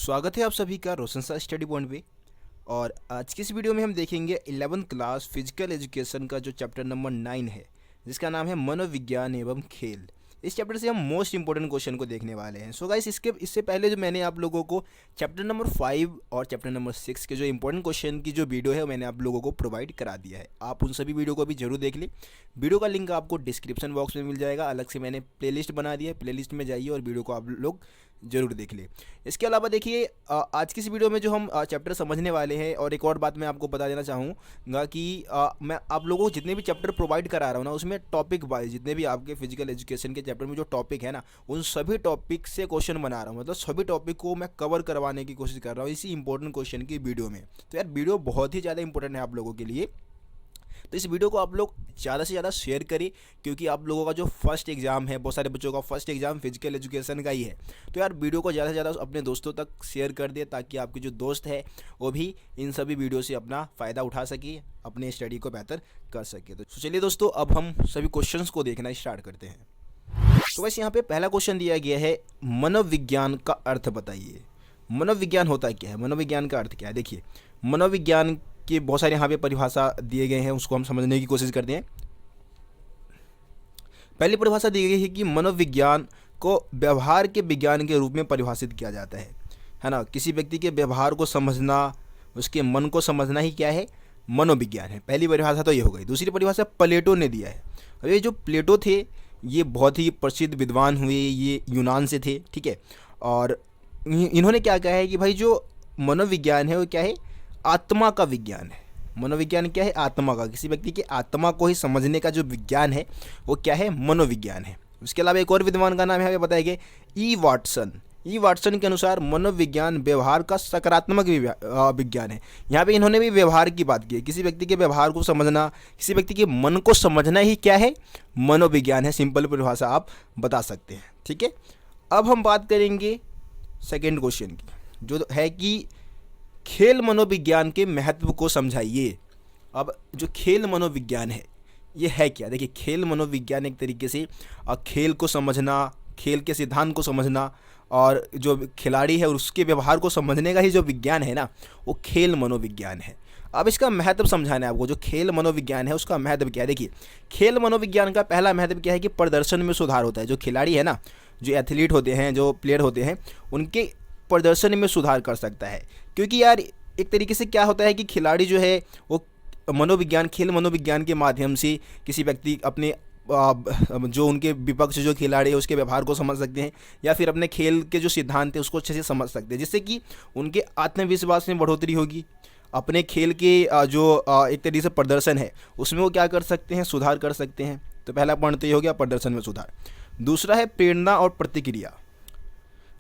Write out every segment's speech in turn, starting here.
स्वागत है आप सभी का रोशन सर स्टडी पॉइंट पे। और आज की इस वीडियो में हम देखेंगे 11th क्लास फिजिकल एजुकेशन का जो चैप्टर नंबर 9 है, जिसका नाम है मनोविज्ञान एवं खेल। इस चैप्टर से हम मोस्ट इंपॉर्टेंट क्वेश्चन को देखने वाले हैं। सो गाइस, इससे पहले जो मैंने आप लोगों को चैप्टर नंबर 5 और चैप्टर नंबर 6 के जो इंपॉर्टेंट क्वेश्चन की जो वीडियो है मैंने आप लोगों को प्रोवाइड करा दिया है। आप उन सभी वीडियो को भी जरूर देख लें। वीडियो का लिंक आपको डिस्क्रिप्शन बॉक्स में मिल जाएगा। अलग से मैंने प्लेलिस्ट बना दिया है, प्लेलिस्ट में जाइए और वीडियो को आप लोग जरूर देख ले। इसके अलावा देखिए, आज की इस वीडियो में जो हम चैप्टर समझने वाले हैं, और एक और बात मैं आपको बता देना चाहूँगा कि मैं आप लोगों को जितने भी चैप्टर प्रोवाइड करा रहा हूँ ना, उसमें टॉपिक वाइज जितने भी आपके फिजिकल एजुकेशन के चैप्टर में जो टॉपिक है ना, उन सभी टॉपिक से क्वेश्चन बना रहा हूँ। मतलब सभी टॉपिक को मैं कवर करवाने की कोशिश कर रहा हूँ इसी इंपॉर्टेंट क्वेश्चन की वीडियो में। तो यार, वीडियो बहुत ही ज़्यादा इंपॉर्टेंट है आप लोगों के लिए। तो इस वीडियो को आप लोग ज़्यादा से ज़्यादा शेयर करिए, क्योंकि आप लोगों का जो फर्स्ट एग्ज़ाम है, बहुत सारे बच्चों का फर्स्ट एग्ज़ाम फिजिकल एजुकेशन का ही है। तो यार, वीडियो को ज़्यादा से ज़्यादा अपने दोस्तों तक शेयर कर दे, ताकि आपके जो दोस्त है वो भी इन सभी वीडियो से अपना फ़ायदा उठा सके, अपने स्टडी को बेहतर कर सके। तो चलिए दोस्तों, अब हम सभी क्वेश्चंस को देखना स्टार्ट करते हैं। तो वैसे यहाँ पे पहला क्वेश्चन दिया गया है, मनोविज्ञान का अर्थ बताइए। मनोविज्ञान होता क्या है, मनोविज्ञान का अर्थ क्या है? देखिए, मनोविज्ञान कि बहुत सारे यहाँ पे परिभाषा दिए गए हैं, उसको हम समझने की कोशिश करते हैं। पहली परिभाषा दी गई है कि मनोविज्ञान को व्यवहार के विज्ञान के रूप में परिभाषित किया जाता है ना। किसी व्यक्ति के व्यवहार को समझना, उसके मन को समझना ही क्या है, मनोविज्ञान है। पहली परिभाषा तो ये हो गई। दूसरी परिभाषा प्लेटो ने दिया है। अब ये जो प्लेटो थे, ये बहुत ही प्रसिद्ध विद्वान हुए, ये यूनान से थे, ठीक है। और इन्होंने क्या कहा है कि भाई जो मनोविज्ञान है वो क्या है, आत्मा का विज्ञान है। मनोविज्ञान क्या है, आत्मा का, किसी व्यक्ति की आत्मा को ही समझने का जो विज्ञान है वो क्या है, मनोविज्ञान है। उसके अलावा एक और विद्वान का नाम है, बताया गया ई वाटसन। ई वाटसन के अनुसार मनोविज्ञान व्यवहार का सकारात्मक विज्ञान है। यहाँ पे इन्होंने भी व्यवहार की बात की है। किसी व्यक्ति के व्यवहार को समझना, किसी व्यक्ति के मन को समझना ही क्या है, मनोविज्ञान है। सिंपल परिभाषा आप बता सकते हैं, ठीक है। अब हम बात करेंगे सेकेंड क्वेश्चन की, जो है कि खेल मनोविज्ञान के महत्व को समझाइए। अब जो खेल मनोविज्ञान है ये है क्या? देखिए, खेल मनोविज्ञान एक तरीके से खेल को समझना, खेल के सिद्धांत को समझना, और जो खिलाड़ी है उसके व्यवहार को समझने का ही जो विज्ञान है ना, वो खेल मनोविज्ञान है। अब इसका महत्व समझाना है आपको। जो खेल मनोविज्ञान है उसका महत्व क्या है? देखिए, खेल मनोविज्ञान का पहला महत्व क्या है कि प्रदर्शन में सुधार होता है। जो खिलाड़ी है ना, जो एथलीट होते हैं, जो प्लेयर होते हैं, उनके प्रदर्शन में सुधार कर सकता है। क्योंकि यार, एक तरीके से क्या होता है कि खिलाड़ी जो है वो मनोविज्ञान, खेल मनोविज्ञान के माध्यम से किसी व्यक्ति अपने जो उनके विपक्ष जो खिलाड़ी है उसके व्यवहार को समझ सकते हैं, या फिर अपने खेल के जो सिद्धांत है उसको अच्छे से समझ सकते हैं, जिससे कि उनके आत्मविश्वास में बढ़ोतरी होगी। अपने खेल के जो एक तरीके से प्रदर्शन है उसमें वो क्या कर सकते हैं, सुधार कर सकते हैं। तो पहला पॉइंट तो ये हो गया, प्रदर्शन में सुधार। दूसरा है प्रेरणा और प्रतिक्रिया।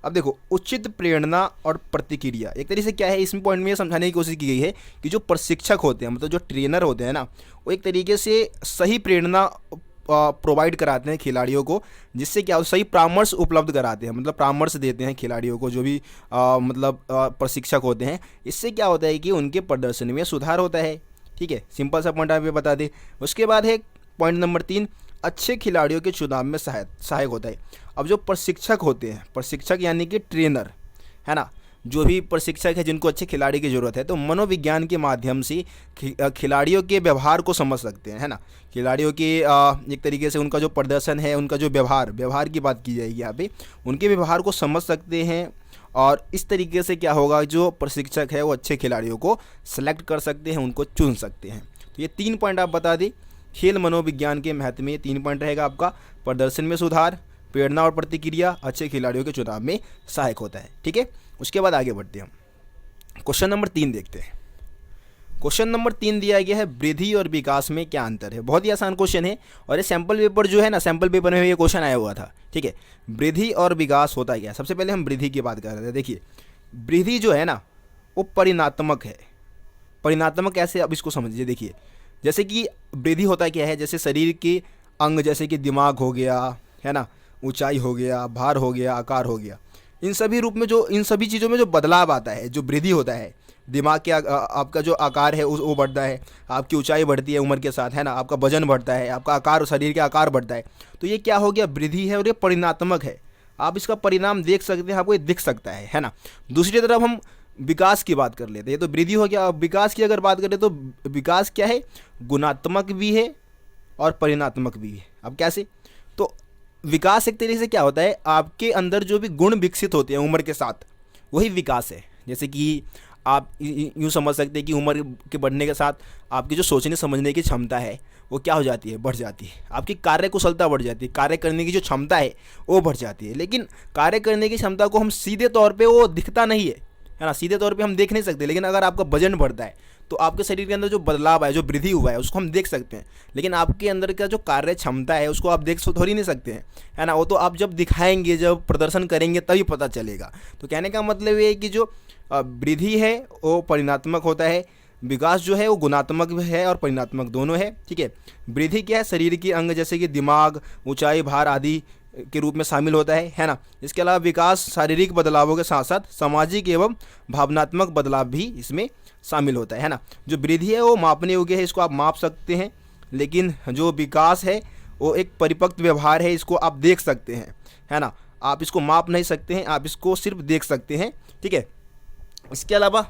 अब देखो, उचित प्रेरणा और प्रतिक्रिया एक तरीके से क्या है, इसमें पॉइंट में ये समझाने की कोशिश की गई है कि जो प्रशिक्षक होते हैं, मतलब जो ट्रेनर होते हैं ना, वो एक तरीके से सही प्रेरणा प्रोवाइड कराते हैं खिलाड़ियों को, जिससे क्या सही परामर्श उपलब्ध कराते हैं, मतलब परामर्श देते हैं खिलाड़ियों को, जो भी प्रशिक्षक होते हैं। इससे क्या होता है कि उनके प्रदर्शन में सुधार होता है, ठीक है। सिंपल सा पॉइंट आप ये बता दें। उसके बाद है पॉइंट नंबर 3, अच्छे खिलाड़ियों के चुनाव में सहायक होता है। अब जो प्रशिक्षक होते हैं, प्रशिक्षक यानी कि ट्रेनर है ना, जो भी प्रशिक्षक है जिनको अच्छे खिलाड़ी की ज़रूरत है, तो मनोविज्ञान के माध्यम से खिलाड़ियों के व्यवहार को समझ सकते हैं, है ना। खिलाड़ियों के एक तरीके से उनका जो प्रदर्शन है, उनका जो व्यवहार की बात की जाएगी यहाँ पे, उनके व्यवहार को समझ सकते हैं। और इस तरीके से क्या होगा, जो प्रशिक्षक है वो अच्छे खिलाड़ियों को सेलेक्ट कर सकते हैं, उनको चुन सकते हैं। तो ये 3 पॉइंट आप बता दें। खेल मनोविज्ञान के महत्व में 3 पॉइंट रहेगा आपका, प्रदर्शन में सुधार, प्रेरणा और प्रतिक्रिया, अच्छे खिलाड़ियों के चुनाव में सहायक होता है, ठीक है। उसके बाद आगे बढ़ते हैं हम, क्वेश्चन नंबर 3 देखते हैं। क्वेश्चन नंबर 3 दिया गया है, वृद्धि और विकास में क्या अंतर है। बहुत ही आसान क्वेश्चन है, और ये सैम्पल पेपर जो है ना, सैम्पल पेपर में ये क्वेश्चन आया हुआ था, ठीक है। वृद्धि और विकास होता है क्या? सबसे पहले हम वृद्धि की बात कर रहे थे। देखिए, वृद्धि जो है ना वो परिणात्मक है। परिणात्मक कैसे, अब इसको समझिए। देखिए, जैसे कि वृद्धि होता क्या है, जैसे शरीर के अंग, जैसे कि दिमाग हो गया, है ना, ऊंचाई हो गया, भार हो गया, आकार हो गया, इन सभी रूप में जो, इन सभी चीज़ों में जो बदलाव आता है, जो वृद्धि होता है, दिमाग के आपका जो आकार है वो बढ़ता है, आपकी ऊंचाई बढ़ती है उम्र के साथ, है ना, आपका वजन बढ़ता है, आपका आकार, शरीर का आकार बढ़ता है। तो ये क्या हो गया, वृद्धि है, और ये परिणात्मक है। आप इसका परिणाम देख सकते हैं, आपको ये दिख सकता है ना। दूसरी तरफ हम विकास की बात कर लेते हैं। ये तो वृद्धि हो गया। अब विकास की अगर बात करें तो विकास क्या है, गुणात्मक भी है और परिणात्मक भी है। अब कैसे, तो विकास एक तरीके से क्या होता है, आपके अंदर जो भी गुण विकसित होते हैं उम्र के साथ, वही विकास है। जैसे कि आप यूँ समझ सकते हैं कि उम्र के बढ़ने के साथ आपकी जो सोचने समझने की क्षमता है वो क्या हो जाती है, बढ़ जाती है। आपकी कार्य कुशलता बढ़ जाती है, कार्य करने की जो क्षमता है वो बढ़ जाती है। लेकिन कार्य करने की क्षमता को हम सीधे तौर पे वो दिखता नहीं है ना, सीधे तौर पे हम देख नहीं सकते। लेकिन अगर आपका वजन बढ़ता है तो आपके शरीर के अंदर जो बदलाव है, जो वृद्धि हुआ है, उसको हम देख सकते हैं। लेकिन आपके अंदर का जो कार्य क्षमता है उसको आप देख थोड़ी नहीं सकते हैं, है ना। वो तो आप जब दिखाएंगे, जब प्रदर्शन करेंगे तभी पता चलेगा। तो कहने का मतलब ये है कि जो वृद्धि है वो परिणात्मक होता है, विकास जो है वो गुणात्मक है और परिणात्मक दोनों है, ठीक है। वृद्धि क्या है, शरीर के अंग जैसे कि दिमाग, ऊंचाई, भार आदि के रूप में शामिल होता है ना। इसके अलावा विकास शारीरिक बदलावों के साथ साथ सामाजिक एवं भावनात्मक बदलाव भी इसमें शामिल होता है ना। जो वृद्धि है वो मापने योग्य है, इसको आप माप सकते हैं। लेकिन जो विकास है वो एक परिपक्व व्यवहार है, इसको आप देख सकते हैं, है ना। आप इसको माप नहीं सकते हैं, आप इसको सिर्फ देख सकते हैं, ठीक है। इसके अलावा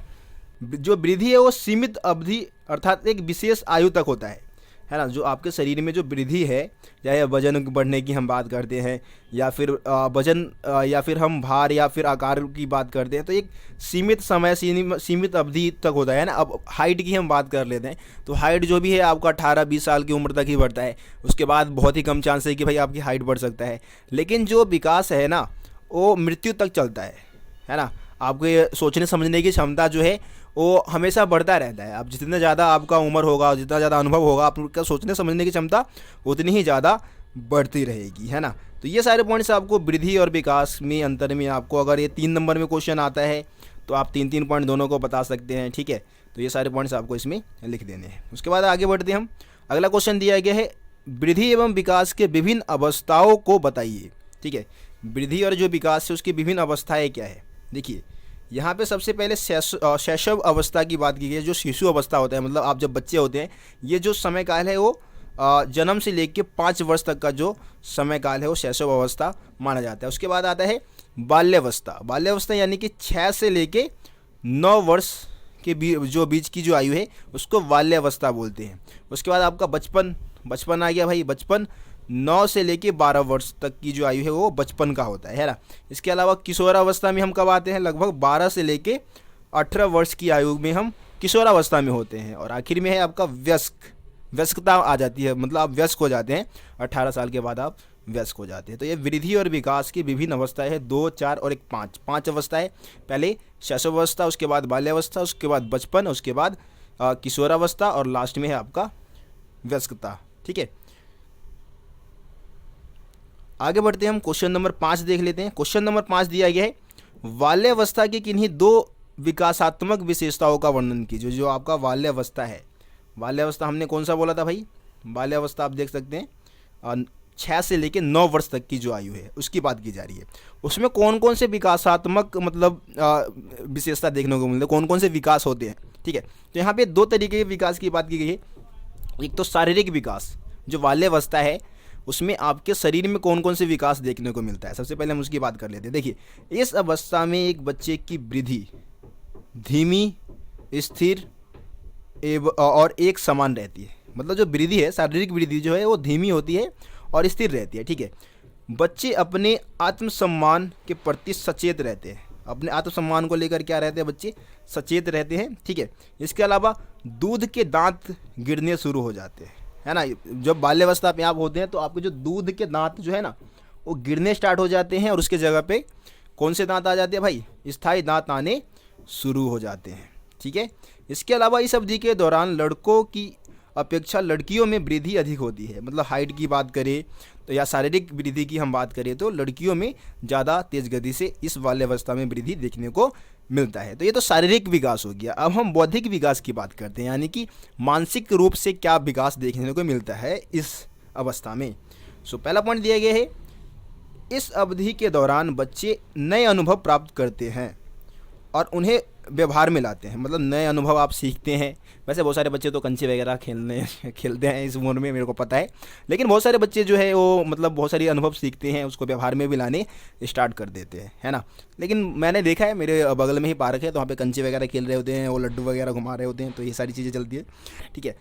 जो वृद्धि है वो सीमित अवधि अर्थात एक विशेष आयु तक होता है ना। जो आपके शरीर में जो वृद्धि है, चाहे वजन बढ़ने की हम बात करते हैं या फिर वजन या फिर हम भार या फिर आकार की बात करते हैं, तो एक सीमित समय सीमित अवधि तक होता है ना। अब हाइट की हम बात कर लेते हैं तो हाइट जो भी है आपका 18-20 साल की उम्र तक ही बढ़ता है। उसके बाद बहुत ही कम चांस है कि भाई आपकी हाइट बढ़ सकता है। लेकिन जो विकास है ना वो मृत्यु तक चलता है ना। आपके सोचने समझने की क्षमता जो है वो हमेशा बढ़ता रहता है। अब जितना ज़्यादा आपका उम्र होगा, जितना ज़्यादा अनुभव होगा, आपका सोचने समझने की क्षमता उतनी ही ज़्यादा बढ़ती रहेगी, है ना। तो ये सारे पॉइंट्स आपको वृद्धि और विकास में अंतर में, आपको अगर ये 3 नंबर में क्वेश्चन आता है तो आप 3-3 पॉइंट दोनों को बता सकते हैं, ठीक है। तो ये सारे पॉइंट्स आपको इसमें लिख देने हैं। उसके बाद आगे बढ़ते हैं हम। अगला क्वेश्चन दिया गया है, वृद्धि एवं विकास के विभिन्न अवस्थाओं को बताइए, ठीक है। वृद्धि और जो विकास है उसकी विभिन्न अवस्थाएँ क्या है। देखिए यहाँ पे सबसे पहले शैशव अवस्था की बात की गई है। जो शिशु अवस्था होता है, मतलब आप जब बच्चे होते हैं, ये जो समय काल है वो जन्म से लेकर 5 वर्ष तक का जो समय काल है वो शैशव अवस्था माना जाता है। उसके बाद आता है बाल्यावस्था। बाल्यावस्था यानी कि 6 से लेके 9 वर्ष के बीच की जो आयु है उसको बाल्यावस्था बोलते हैं। उसके बाद आपका बचपन आ गया भाई। बचपन 9 से लेके 12 वर्ष तक की जो आयु है वो बचपन का होता है ना। इसके अलावा किशोरावस्था में हम कब आते हैं, लगभग 12 से लेके 18 वर्ष की आयु में हम किशोरावस्था में होते हैं। और आखिर में है आपका वयस्कता आ जाती है, मतलब आप वयस्क हो जाते हैं। 18 साल के बाद आप वयस्क हो जाते हैं। तो ये वृद्धि और विकास की विभिन्न अवस्थाएं हैं, 2, 4 और एक 5 अवस्थाएं। पहले शैशवावस्था, उसके बाद बाल्यावस्था, उसके बाद बचपन, उसके बाद किशोरावस्था और लास्ट में है आपका वयस्कता, ठीक है। आगे बढ़ते हैं हम, क्वेश्चन नंबर 5 देख लेते हैं। क्वेश्चन नंबर 5 दिया गया है, बाल्यावस्था की किन्हीं 2 विकासात्मक विशेषताओं का वर्णन कीजिए। जो आपका बाल्यावस्था है, बाल्यावस्था हमने कौन सा बोला था भाई, बाल्यावस्था आप देख सकते हैं 6 से लेकर 9 वर्ष तक की जो आयु है उसकी बात की जा रही है। उसमें कौन कौन से विकासात्मक मतलब विशेषता देखने को मिलते हैं, कौन कौन से विकास होते हैं, ठीक है। तो यहाँ पे 2 तरीके के विकास की बात की गई है। एक तो शारीरिक विकास, जो बाल्यावस्था है उसमें आपके शरीर में कौन कौन से विकास देखने को मिलता है, सबसे पहले हम उसकी बात कर लेते हैं। देखिए, इस अवस्था में एक बच्चे की वृद्धि धीमी, स्थिर और एक समान रहती है। मतलब जो वृद्धि है, शारीरिक वृद्धि जो है वो धीमी होती है और स्थिर रहती है, ठीक है। बच्चे अपने आत्मसम्मान के प्रति सचेत रहते हैं। अपने आत्मसम्मान को लेकर क्या रहते हैं, बच्चे सचेत रहते हैं, ठीक है। इसके अलावा दूध के दांत गिरने शुरू हो जाते हैं, है ना। जब बाल्यावस्था पे आप होते हैं तो आपके जो दूध के दांत जो है ना वो गिरने स्टार्ट हो जाते हैं और उसके जगह पे कौन से दांत आ जाते हैं भाई, स्थायी दांत आने शुरू हो जाते हैं, ठीक है। इसके अलावा इस अवधि के दौरान लड़कों की अपेक्षा लड़कियों में वृद्धि अधिक होती है। मतलब हाइट की बात करें तो या शारीरिक वृद्धि की हम बात करें तो लड़कियों में ज़्यादा तेज गति से इस बाल्यावस्था में वृद्धि देखने को मिलता है। तो ये तो शारीरिक विकास हो गया। अब हम बौद्धिक विकास की बात करते हैं, यानी कि मानसिक रूप से क्या विकास देखने को मिलता है इस अवस्था में। पहला पॉइंट दिया गया है, इस अवधि के दौरान बच्चे नए अनुभव प्राप्त करते हैं और उन्हें व्यवहार में लाते हैं, मतलब नए अनुभव आप सीखते हैं। वैसे बहुत सारे बच्चे तो कंचे वगैरह खेलते हैं इस उम्र में, मेरे को पता है, लेकिन बहुत सारे बच्चे जो है वो मतलब बहुत सारी अनुभव सीखते हैं, उसको व्यवहार में भी लाने स्टार्ट कर देते हैं, है ना। लेकिन मैंने देखा है, मेरे बगल में ही पार्क है, तो वहाँ पे कंचे वगैरह खेल रहे होते हैं, वो लड्डू वगैरह घुमा रहे होते हैं, तो ये सारी चीज़ें चलती है, ठीक है।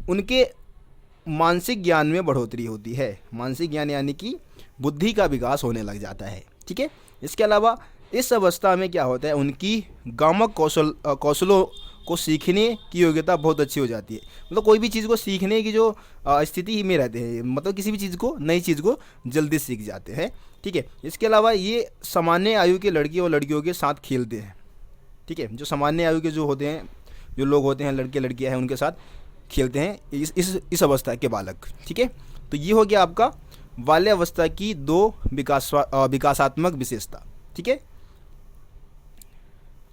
उनके मानसिक ज्ञान में बढ़ोतरी होती है, मानसिक ज्ञान यानी कि बुद्धि का विकास होने लग जाता है, ठीक है। इसके अलावा इस अवस्था में क्या होता है, उनकी गामक कौशलों को सीखने की योग्यता बहुत अच्छी हो जाती है। मतलब कोई भी चीज़ को सीखने की जो स्थिति में रहते हैं, मतलब किसी भी चीज़ को, नई चीज़ को जल्दी सीख जाते हैं, ठीक है। इसके अलावा ये सामान्य आयु के लड़के और लड़कियों के साथ खेलते हैं, ठीक है। जो सामान्य आयु के जो होते हैं, जो लोग होते हैं, लड़के लड़कियाँ हैं, उनके साथ खेलते हैं इस अवस्था के बालक, ठीक है। तो ये हो गया आपका बाल्यावस्था की 2 विकासात्मक विशेषता, ठीक है।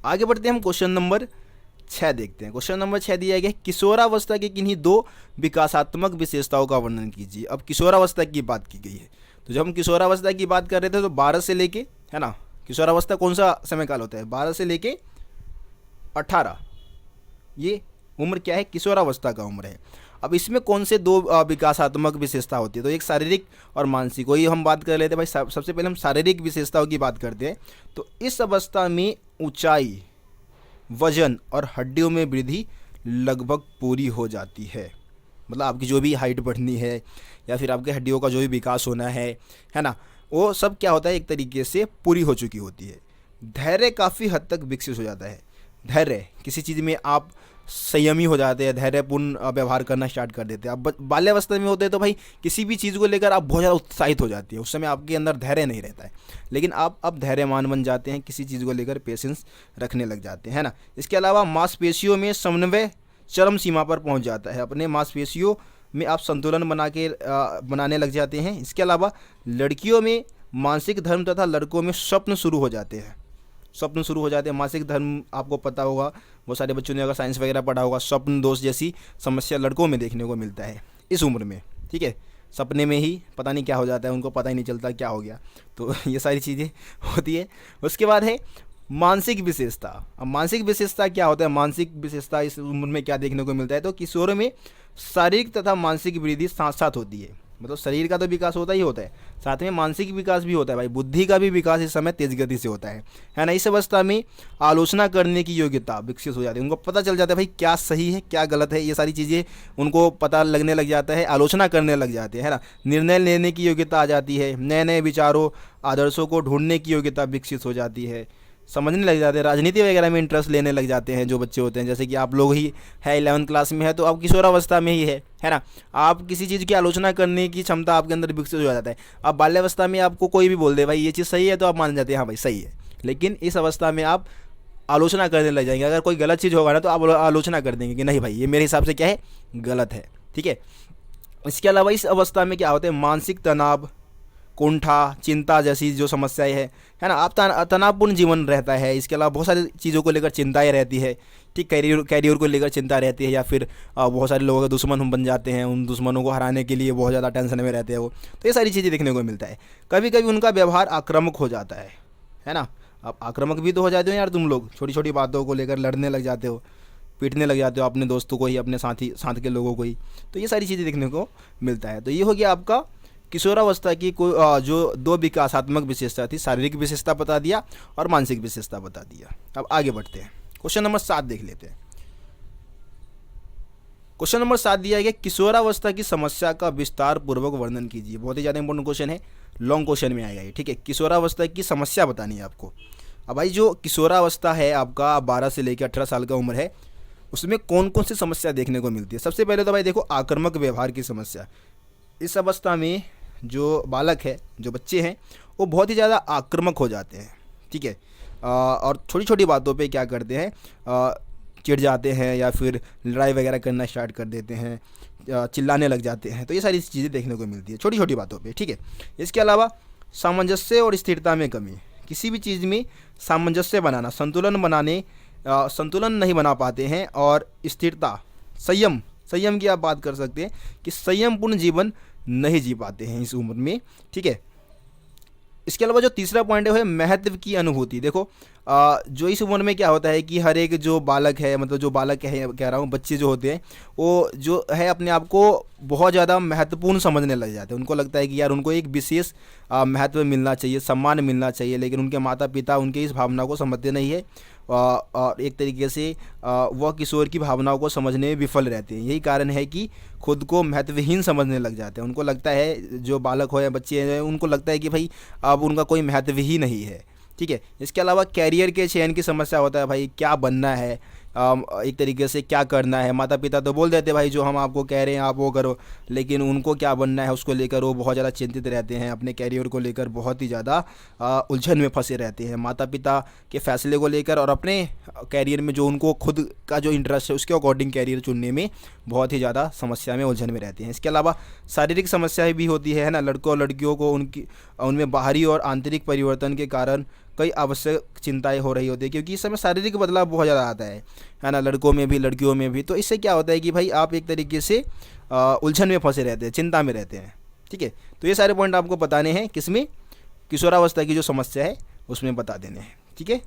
आगे बढ़ते हैं, हम क्वेश्चन नंबर 6 देखते हैं। क्वेश्चन नंबर 6 दिया गया है, किशोरावस्था के किन्हीं 2 विकासात्मक विशेषताओं का वर्णन कीजिए। अब किशोरावस्था की बात की गई है, तो जब हम किशोरावस्था की बात कर रहे थे तो 12 से लेके, है ना, किशोरावस्था कौन सा समय काल होता है, 12 से लेके 18, ये उम्र क्या है, किशोरावस्था का उम्र है। अब इसमें कौन से 2 विकासात्मक विशेषता होती है, तो एक शारीरिक और मानसिक, वही हम बात कर लेते हैं भाई। सबसे पहले हम शारीरिक विशेषताओं की बात करते हैं। तो इस अवस्था में ऊंचाई, वजन और हड्डियों में वृद्धि लगभग पूरी हो जाती है। मतलब आपकी जो भी हाइट बढ़नी है या फिर आपके हड्डियों का जो भी विकास होना है ना, वो सब क्या होता है, एक तरीके से पूरी हो चुकी होती है। धैर्य काफ़ी हद तक विकसित हो जाता है। धैर्य, किसी चीज़ में आप संयमी हो जाते हैं, धैर्यपूर्ण व्यवहार करना स्टार्ट कर देते हैं। आप बाल्यावस्था में होते हैं तो भाई किसी भी चीज़ को लेकर आप बहुत ज़्यादा उत्साहित हो जाती है, उस समय आपके अंदर धैर्य नहीं रहता है। लेकिन आप अब धैर्यमान बन जाते हैं, किसी चीज़ को लेकर पेशेंस रखने लग जाते हैं, है ना। इसके अलावा मांसपेशियों में समन्वय चरम सीमा पर पहुंच जाता है। अपने मांसपेशियों में आप संतुलन बनाने लग जाते हैं। इसके अलावा लड़कियों में मानसिक धर्म तथा लड़कों में स्वप्न शुरू हो जाते हैं। स्वप्न शुरू हो जाते हैं। मानसिक धर्म आपको पता होगा, बहुत सारे बच्चों ने अगर साइंस वगैरह पढ़ा होगा, स्वप्न दोष जैसी समस्या लड़कों में देखने को मिलता है इस उम्र में, ठीक है। सपने में ही पता नहीं क्या हो जाता है, उनको पता ही नहीं चलता क्या हो गया, तो ये सारी चीज़ें होती है। उसके बाद है मानसिक विशेषता। अब मानसिक विशेषता क्या होता है, मानसिक विशेषता इस उम्र में क्या देखने को मिलता है, तो किशोरों में शारीरिक तथा मानसिक वृद्धि साथ साथ होती है। मतलब शरीर का तो विकास होता ही होता है, साथ में मानसिक विकास भी होता है भाई। बुद्धि का भी विकास इस समय तेज गति से होता है ना। इस अवस्था में आलोचना करने की योग्यता विकसित हो जाती है। उनको पता चल जाता है भाई क्या सही है क्या गलत है, ये सारी चीज़ें उनको पता लगने लग जाता है, आलोचना करने लग जाते हैं, है ना। निर्णय लेने की योग्यता आ जाती है, नए नए विचारों आदर्शों को ढूंढने की योग्यता विकसित हो जाती है, समझने लग जाते हैं, राजनीति वगैरह में इंटरेस्ट लेने लग जाते हैं जो बच्चे होते हैं। जैसे कि आप लोग ही है 11th क्लास में है, तो आप किशोरावस्था में ही है ना। आप किसी चीज़ की आलोचना करने की क्षमता आपके अंदर विकसित हो जाता है। अब बाल्यावस्था में आपको कोई भी बोल दे भाई ये चीज़ सही है, तो आप मान जाते हैं हाँ भाई सही है। लेकिन इस अवस्था में आप आलोचना करने लग जाएंगे। अगर कोई गलत चीज़ होगा ना तो आप आलोचना कर देंगे कि नहीं भाई ये मेरे हिसाब से क्या है, गलत है, ठीक है। इसके अलावा इस अवस्था में क्या होता है, मानसिक तनाव, कुंठा, चिंता जैसी जो समस्याएं है ना। आप तनावपूर्ण जीवन रहता है। इसके अलावा बहुत सारी चीज़ों को लेकर चिंताएं रहती है, ठीक। कैरियर को लेकर चिंता रहती है, या फिर बहुत सारे लोगों के दुश्मन हम बन जाते हैं, उन दुश्मनों को हराने के लिए बहुत ज़्यादा टेंशन में रहते हैं वो। तो ये सारी चीज़ें देखने को मिलता है। कभी कभी उनका व्यवहार आक्रामक हो जाता है ना। आप आक्रामक भी तो हो जाते हो यार, तुम लोग छोटी छोटी बातों को लेकर लड़ने लग जाते हो, पीटने लग जाते हो अपने दोस्तों को ही, अपने साथ के लोगों को ही। तो ये सारी चीज़ें देखने को मिलता है। तो ये हो गया आपका किशोरावस्था की कोई जो 2 विकासात्मक विशेषता थी, शारीरिक विशेषता बता दिया और मानसिक विशेषता बता दिया। अब आगे बढ़ते हैं, क्वेश्चन नंबर 7 देख लेते हैं। क्वेश्चन नंबर 7 दिया गया, किशोरावस्था की समस्या का विस्तार पूर्वक वर्णन कीजिए। बहुत ही ज़्यादा इंपॉर्टेंट क्वेश्चन है, लॉन्ग क्वेश्चन में आएगा ये, ठीक है। किशोरावस्था की समस्या बतानी है आपको। अब भाई जो किशोरावस्था है आपका 12 से लेकर 18 साल का उम्र है, उसमें कौन कौन सी समस्या देखने को मिलती है। सबसे पहले तो भाई देखो आक्रामक व्यवहार की समस्या। इस अवस्था में जो बालक है, जो बच्चे हैं, वो बहुत ही ज़्यादा आक्रामक हो जाते हैं, ठीक है। और छोटी छोटी बातों पे क्या करते हैं, चिढ़ जाते हैं या फिर लड़ाई वगैरह करना स्टार्ट कर देते हैं, चिल्लाने लग जाते हैं। तो ये सारी चीज़ें देखने को मिलती है छोटी छोटी बातों पे, ठीक है। इसके अलावा सामंजस्य और स्थिरता में कमी। किसी भी चीज़ में सामंजस्य बनाना, संतुलन नहीं बना पाते हैं। और स्थिरता, संयम की आप बात कर सकते हैं कि संयमपूर्ण जीवन नहीं जी पाते हैं इस उम्र में, ठीक है। इसके अलावा जो तीसरा पॉइंट है महत्व की अनुभूति। देखो जो इस उम्र में क्या होता है कि हर एक जो बालक है, मतलब जो बालक है कह रहा हूँ, बच्चे जो होते हैं वो जो है अपने आप को बहुत ज़्यादा महत्वपूर्ण समझने लग जाते हैं। उनको लगता है कि यार उनको एक विशेष महत्व मिलना चाहिए, सम्मान मिलना चाहिए, लेकिन उनके माता पिता उनके इस भावना को समझते नहीं है और एक तरीके से वह किशोर की भावनाओं को समझने में विफल रहते हैं। यही कारण है कि खुद को महत्वहीन समझने लग जाते हैं। उनको लगता है, जो बालक हो या बच्चे हैं, उनको लगता है कि भाई अब उनका कोई महत्व ही नहीं है। ठीक है। इसके अलावा कैरियर के चयन की समस्या होता है, भाई क्या बनना है, एक तरीके से क्या करना है। माता पिता तो बोल देते भाई जो हम आपको कह रहे हैं आप वो करो, लेकिन उनको क्या बनना है उसको लेकर वो बहुत ज़्यादा चिंतित रहते हैं, अपने कैरियर को लेकर बहुत ही ज़्यादा उलझन में फंसे रहते हैं। माता पिता के फैसले को लेकर और अपने कैरियर में जो उनको खुद का जो इंटरेस्ट है उसके अकॉर्डिंग कैरियर चुनने में बहुत ही ज़्यादा समस्या में उलझन में रहते हैं। इसके अलावा शारीरिक समस्याएं भी होती है ना, लड़कों और लड़कियों को उनमें बाहरी और आंतरिक परिवर्तन के कारण कई आवश्यक चिंताएं हो रही होती है, क्योंकि इस समय शारीरिक बदलाव बहुत ज़्यादा आता है ना, लड़कों में भी लड़कियों में भी। तो इससे क्या होता है कि भाई आप एक तरीके से उलझन में फंसे रहते हैं, चिंता में रहते हैं। ठीक है। तो ये सारे पॉइंट आपको बताने हैं, किसमें, किशोरावस्था की जो समस्या है उसमें बता देने हैं। ठीक है।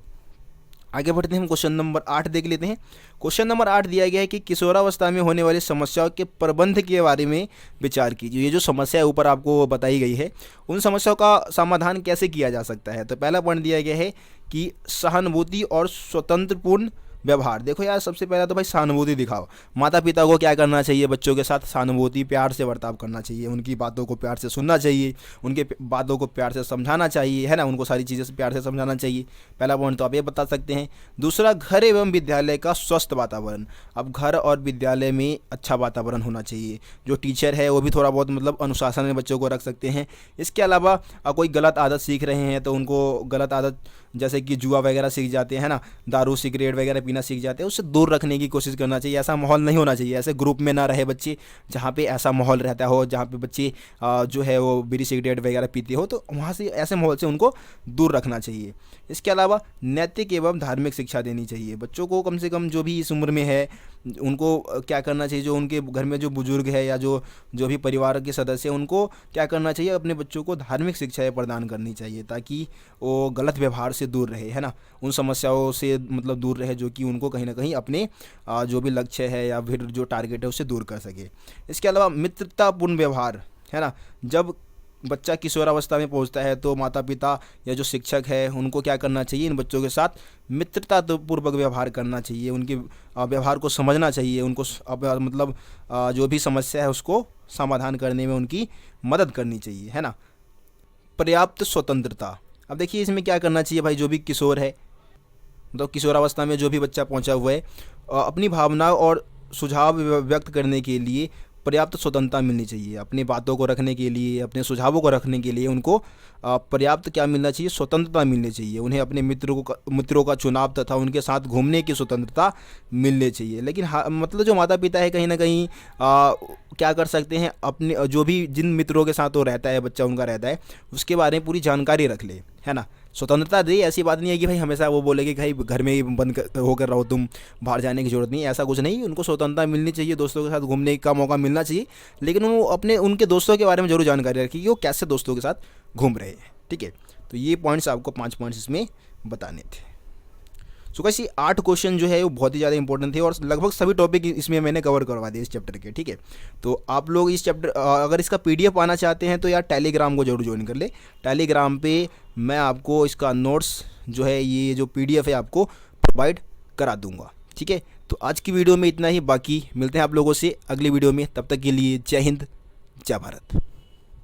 आगे बढ़ते हैं, हम क्वेश्चन नंबर 8 देख लेते हैं। क्वेश्चन नंबर 8 दिया गया है कि किशोरावस्था में होने वाली समस्याओं के प्रबंध के बारे में विचार कीजिए। ये जो समस्या है ऊपर आपको बताई गई है, उन समस्याओं का समाधान कैसे किया जा सकता है। तो पहला पॉइंट दिया गया है कि सहानुभूति और स्वतंत्रपूर्ण व्यवहार। देखो यार, सबसे पहला तो भाई सहानुभूति दिखाओ। माता पिता को क्या करना चाहिए, बच्चों के साथ सहानुभूति, प्यार से बर्ताव करना चाहिए, उनकी बातों को प्यार से सुनना चाहिए, उनके बातों को प्यार से समझाना चाहिए, है ना, उनको सारी चीज़ें प्यार से समझाना चाहिए। पहला पॉइंट तो आप ये बता सकते हैं। दूसरा, घर एवं विद्यालय का स्वस्थ वातावरण। अब घर और विद्यालय में अच्छा वातावरण होना चाहिए, जो टीचर है वो भी थोड़ा बहुत मतलब अनुशासन में बच्चों को रख सकते हैं। इसके अलावा कोई गलत आदत सीख रहे हैं तो उनको गलत आदत जैसे कि जुआ वगैरह सीख जाते हैं ना, दारू सिगरेट वगैरह पीना सीख जाते हैं, उससे दूर रखने की कोशिश करना चाहिए। ऐसा माहौल नहीं होना चाहिए, ऐसे ग्रुप में ना रहे बच्चे जहाँ पे ऐसा माहौल रहता हो, जहाँ पे बच्चे जो है वो बीड़ी सिगरेट वगैरह पीते हो, तो वहाँ से ऐसे माहौल से उनको दूर रखना चाहिए। इसके अलावा नैतिक एवं धार्मिक शिक्षा देनी चाहिए बच्चों को, कम से कम जो भी इस उम्र में है उनको क्या करना चाहिए, जो उनके घर में जो बुजुर्ग है या जो भी परिवार के सदस्य हैं उनको क्या करना चाहिए, अपने बच्चों को धार्मिक शिक्षाएं प्रदान करनी चाहिए, ताकि वो गलत व्यवहार से दूर रहे, है ना, उन समस्याओं से मतलब दूर रहे जो कि उनको कहीं ना कहीं अपने जो भी लक्ष्य है या फिर जो टारगेट है उससे दूर कर सके। इसके अलावा मित्रतापूर्ण व्यवहार, है ना, जब बच्चा किशोरावस्था में पहुंचता है तो माता पिता या जो शिक्षक है उनको क्या करना चाहिए, इन बच्चों के साथ मित्रतापूर्वक व्यवहार करना चाहिए, उनके व्यवहार को समझना चाहिए, उनको मतलब जो भी समस्या है उसको समाधान करने में उनकी मदद करनी चाहिए, है ना। पर्याप्त स्वतंत्रता। अब देखिए इसमें क्या करना चाहिए भाई, जो भी किशोर है मतलब किशोरावस्था में जो भी बच्चा पहुंचा हुआ है, अपनी भावनाओं और सुझाव व्यक्त करने के लिए पर्याप्त स्वतंत्रता मिलनी चाहिए। अपनी बातों को रखने के लिए, अपने सुझावों को रखने के लिए उनको पर्याप्त क्या मिलना चाहिए, स्वतंत्रता मिलनी चाहिए। उन्हें अपने मित्रों का चुनाव तथा उनके साथ घूमने की स्वतंत्रता मिलनी चाहिए। लेकिन मतलब जो माता पिता है कहीं ना कहीं क्या कर सकते हैं, अपने जो भी जिन मित्रों के साथ वो रहता है, बच्चा उनका रहता है, उसके बारे में पूरी जानकारी रख ले, है ना, स्वतंत्रता दे। ऐसी बात नहीं है कि भाई हमेशा वो बोले कि भाई घर में ही बंद होकर रहो, तुम बाहर जाने की जरूरत नहीं है, ऐसा कुछ नहीं। उनको स्वतंत्रता मिलनी चाहिए, दोस्तों के साथ घूमने का मौका मिलना चाहिए, लेकिन वो उनके दोस्तों के बारे में जरूर जानकारी रखिए कि वो कैसे दोस्तों के साथ घूम रहे हैं। ठीक है। तो ये पॉइंट्स आपको 5 पॉइंट्स इसमें बताने थे। सो गाइस ये 8 क्वेश्चन जो है वो बहुत ही ज़्यादा इंपॉर्टेंट थे और लगभग सभी टॉपिक इसमें मैंने कवर करवा दिए इस चैप्टर के। ठीक है। तो आप लोग इस चैप्टर अगर इसका PDF पाना चाहते हैं तो यार टेलीग्राम को जरूर ज्वाइन कर ले। टेलीग्राम पे मैं आपको इसका नोट्स जो है, ये जो PDF है आपको प्रोवाइड करा दूंगा। ठीक है। तो आज की वीडियो में इतना ही, बाकी मिलते हैं आप लोगों से अगली वीडियो में। तब तक के लिए जय हिंद, जय भारत।